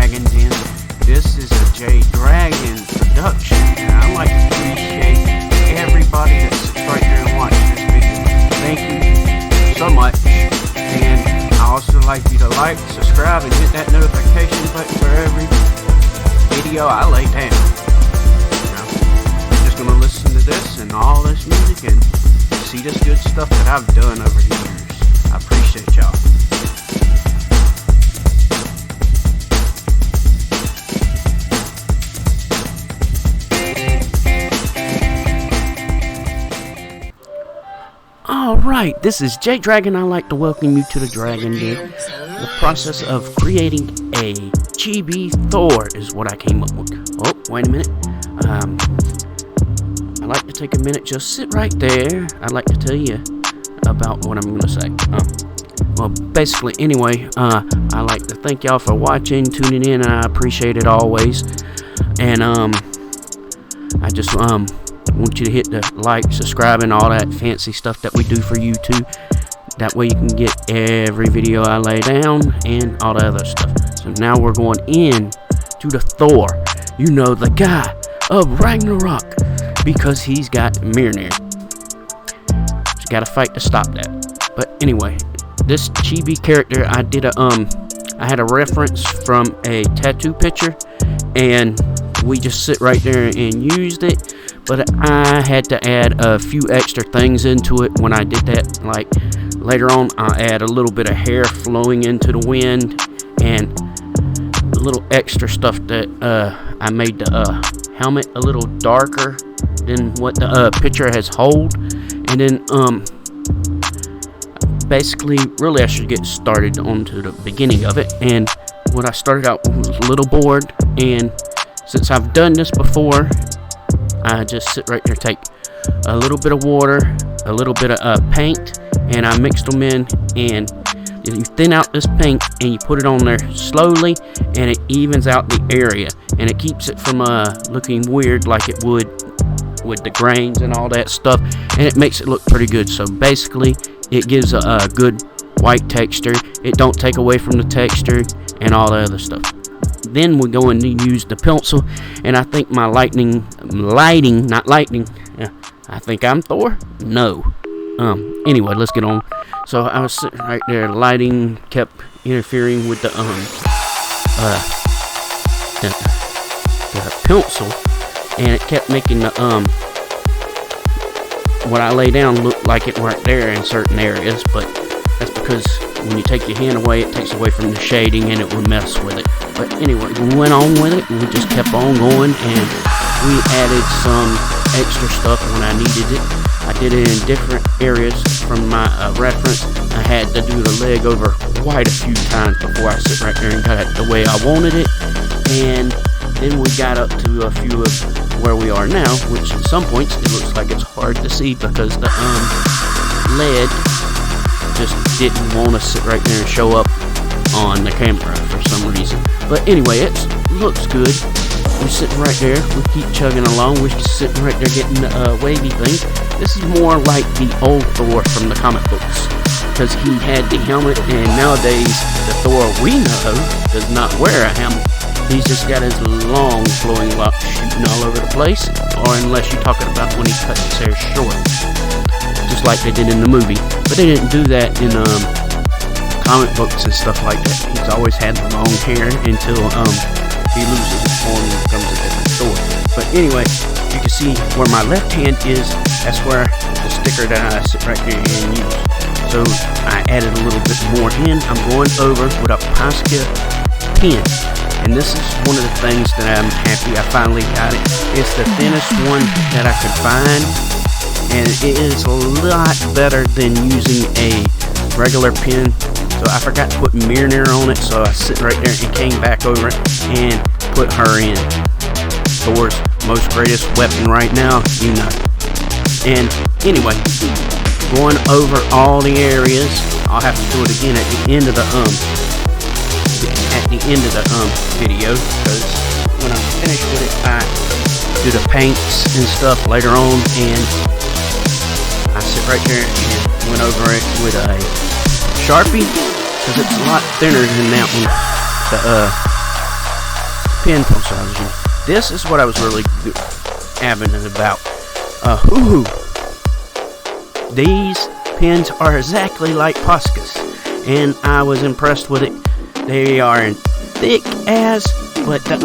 Dragon Den. This is a J Dragon production, and I like to appreciate everybody that sits right there and watches this video. Thank you so much, and I also like you to like, subscribe, and hit that notification button for every video I lay down. Now, I'm just going to listen to this and all this music and see this good stuff that I've done over the years. I appreciate y'all. Alright, this is J Dragon. I'd like to welcome you to the Dragon Den. The process of creating a chibi Thor is what I came up with. Oh, wait a minute. I'd like to take a minute, just sit right there. I'd like to tell you about what I'm going to say. Well, basically, anyway, I'd like to thank y'all for watching, tuning in, and I appreciate it always. And, I just, want you to hit the like, subscribe, and all that fancy stuff that we do for you too. That way you can get every video I lay down and all the other stuff. So now we're going in to the Thor. You know, the guy of Ragnarok, because he's got Mjolnir. He's got to fight to stop that. But anyway, this chibi character, I had a reference from a tattoo picture, and we just sit right there and used it. But I had to add a few extra things into it when I did that. Like later on, I'll add a little bit of hair flowing into the wind and a little extra stuff that I made the helmet a little darker than what the picture has hold. And then basically, really I should get started onto the beginning of it. And what I started out with was a little board, and since I've done this before, I just sit right there, take a little bit of water, a little bit of paint, and I mixed them in, and you thin out this paint and you put it on there slowly, and it evens out the area, and it keeps it from looking weird like it would with the grains and all that stuff, and it makes it look pretty good. So basically it gives a good white texture. It don't take away from the texture and all the other stuff. Then we're going to use the pencil, and I think my lighting, I think I'm Thor? No. Anyway, let's get on. So I was sitting right there, lighting kept interfering with the pencil, and it kept making the, what I lay down look like it weren't there in certain areas, but that's because when you take your hand away, it takes away from the shading and it will mess with it. But anyway, we went on with it, and we just kept on going, and we added some extra stuff when I needed it. I did it in different areas from my reference. I had to do the leg over quite a few times before I sit right there and got it the way I wanted it. And then we got up to a few of where we are now, which at some points it looks like it's hard to see because the lead just didn't want to sit right there and show up on the camera for some reason. But anyway, it looks good. We're sitting right there. We keep chugging along. We're sitting right there getting the wavy thing. This is more like the old Thor from the comic books, because he had the helmet, and nowadays the Thor we know does not wear a helmet. He's just got his long flowing locks shooting all over the place, or unless you're talking about when he cut his hair short, just like they did in the movie. But they didn't do that in comic books and stuff like that. He's always had the long hair until he loses his form and becomes a different Thor. But anyway, you can see where my left hand is. That's where the sticker that I sit right here and use. So I added a little bit more in. I'm going over with a Posca pen, and this is one of the things that I'm happy I finally got it. It's the thinnest one that I could find, and it is a lot better than using a regular pen. So I forgot to put Mjolnir on it, so I sit right there and came back over it and put her in. Thor's most greatest weapon right now, you know. And anyway, going over all the areas. I'll have to do it again at the end of the video, because when I'm finished with it, I do the paints and stuff later on, and I sit right there and went over it with a Sharpie, because it's a lot thinner than that one, the pen pencil I was using. This is what I was really adamant about. Ohuhu. These pens are exactly like Posca's, and I was impressed with it. They are thick as, but the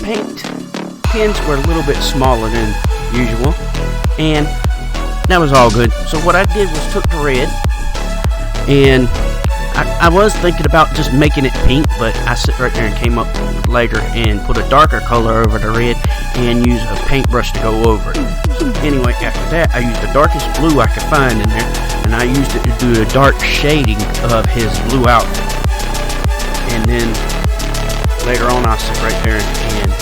paint pens were a little bit smaller than usual, and that was all good. So what I did was took the red, and I was thinking about just making it pink, but I sit right there and came up later and put a darker color over the red and use a paintbrush to go over it. So anyway, after that, I used the darkest blue I could find in there, and I used it to do a dark shading of his blue outfit. And then later on, I sit right there and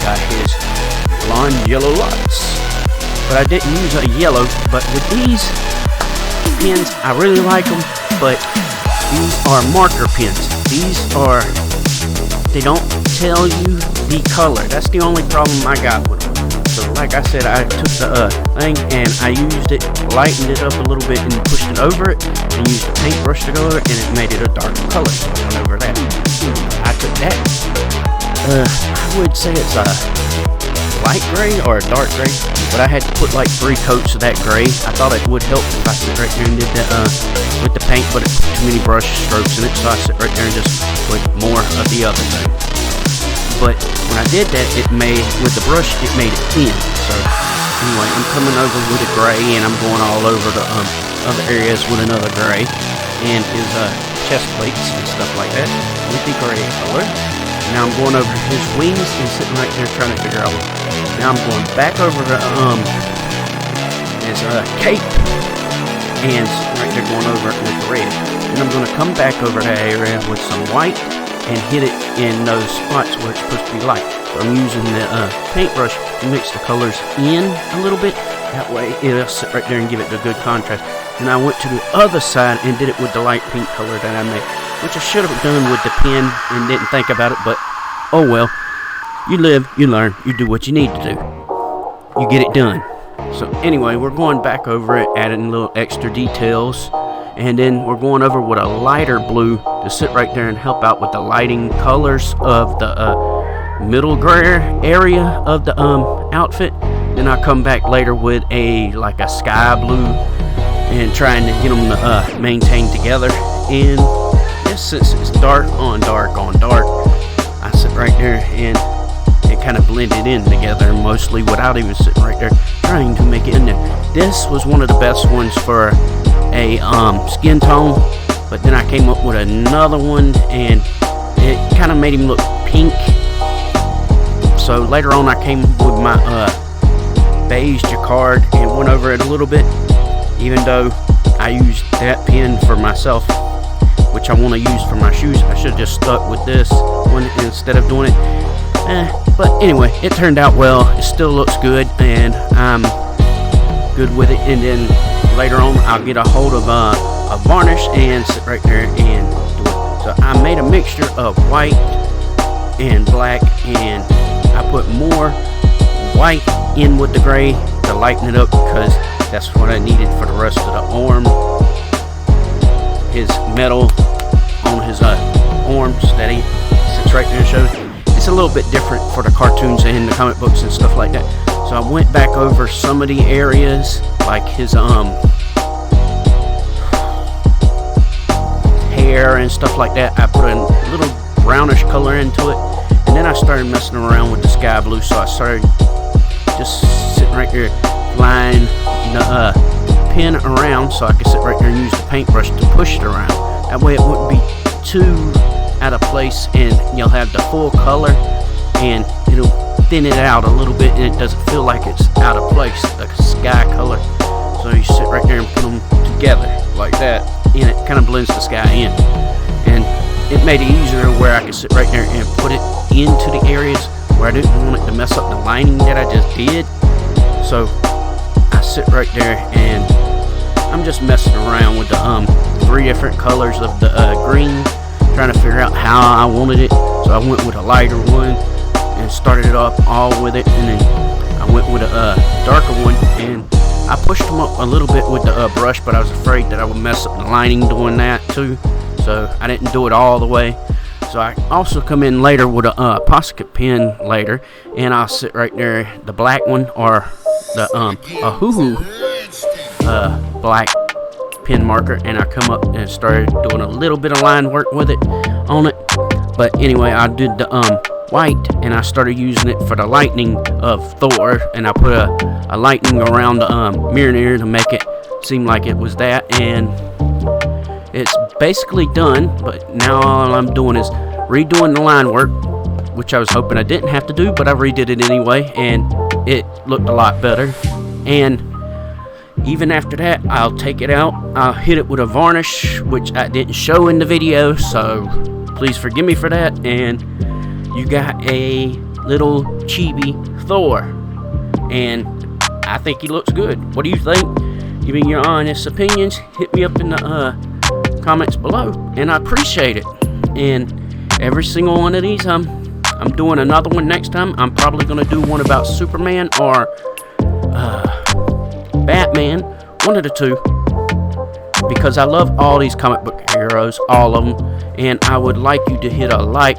got his blonde yellow locks. But I didn't use a yellow, but with these pens, I really like them, but these are marker pens. They don't tell you the color. That's the only problem I got with them. So like I said, I took the thing and I used it, lightened it up a little bit and pushed it over it, and used the paintbrush to go over it, and it made it a darker color. So I went over that. I took that. I would say it's a light gray or a dark gray, but I had to put like 3 coats of that gray. I thought it would help if I sit right there and did that with the paint, but it put too many brush strokes in it, so I sit right there and just put more of the other thing. But when I did that, with the brush, it made it thin. So anyway, I'm coming over with a gray, and I'm going all over the other areas with another gray, and his chest plates and stuff like that with the gray color. Now I'm going over his wings and sitting right there trying to figure out. Now I'm going back over to his cape and sitting right there going over it with the red. And I'm going to come back over that area with some white and hit it in those spots where it's supposed to be light. So I'm using the paintbrush to mix the colors in a little bit. That way it'll sit right there and give it a good contrast. And I went to the other side and did it with the light pink color that I made, which I should have done with the pen and didn't think about it, but oh well. You live, you learn, you do what you need to do. You get it done. So anyway, we're going back over it, adding little extra details, and then we're going over with a lighter blue to sit right there and help out with the lighting colors of the middle gray area of the outfit. Then I come back later with a sky blue and trying to get them to maintain together. And yes, since it's dark on dark on dark, I sit right there and it kind of blended in together mostly without even sitting right there trying to make it in there. This was one of the best ones for a skin tone, but then I came up with another one and it kind of made him look pink. So later on I came with my beige jacquard and went over it a little bit, even though I used that pen for myself, which I want to use for my shoes. I should have just stuck with this one instead of doing it. But anyway, it turned out well. It still looks good, and I'm good with it. And then later on, I'll get a hold of a varnish and sit right there and do it. So I made a mixture of white and black, and I put more white in with the gray to lighten it up because that's what I needed for the rest of the arm. His metal on his arms that he sits right there and shows. It's a little bit different for the cartoons and the comic books and stuff like that. So I went back over some of the areas, like his hair and stuff like that. I put a little brownish color into it, and then I started messing around with the sky blue. So I started just sitting right here, flying the pen around so I could sit right there and use the paintbrush to push it around. That way it wouldn't be too out of place, and you'll have the full color, and it'll thin it out a little bit, and it doesn't feel like it's out of place, like a sky color. So you sit right there and put them together like that, and it kind of blends the sky in. And it made it easier where I could sit right there and put it into the areas where I didn't want it to mess up the lining that I just did. So I sit right there and I'm just messing around with the 3 different colors of the green, trying to figure out how I wanted it. So I went with a lighter one and started it off all with it, and then I went with a darker one, and I pushed them up a little bit with the brush, but I was afraid that I would mess up the lining doing that too, so I didn't do it all the way. So I also come in later with a pocket pen later, and I'll sit right there, the black one or the ohuhu black pen marker, and I come up and started doing a little bit of line work with it on it. But anyway, I did the white, and I started using it for the lightning of Thor, and I put a lightning around the mirror to make it seem like it was that, and it's basically done. But now all I'm doing is redoing the line work, which I was hoping I didn't have to do, but I redid it anyway, and it looked a lot better. And even after that, I'll take it out, I'll hit it with a varnish, which I didn't show in the video, so please forgive me for that. And you got a little chibi Thor, and I think he looks good. What do you think? Give me your honest opinions. Hit me up in the comments below, and I appreciate it. And every single one of these, I'm doing another one next time. I'm probably gonna do one about Superman or Batman, one of the two, because I love all these comic book heroes, all of them, and I would like you to hit a like,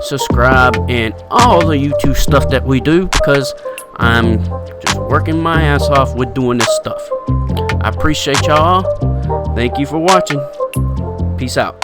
subscribe, and all the YouTube stuff that we do, because I'm just working my ass off with doing this stuff. I appreciate y'all. Thank you for watching. Peace out.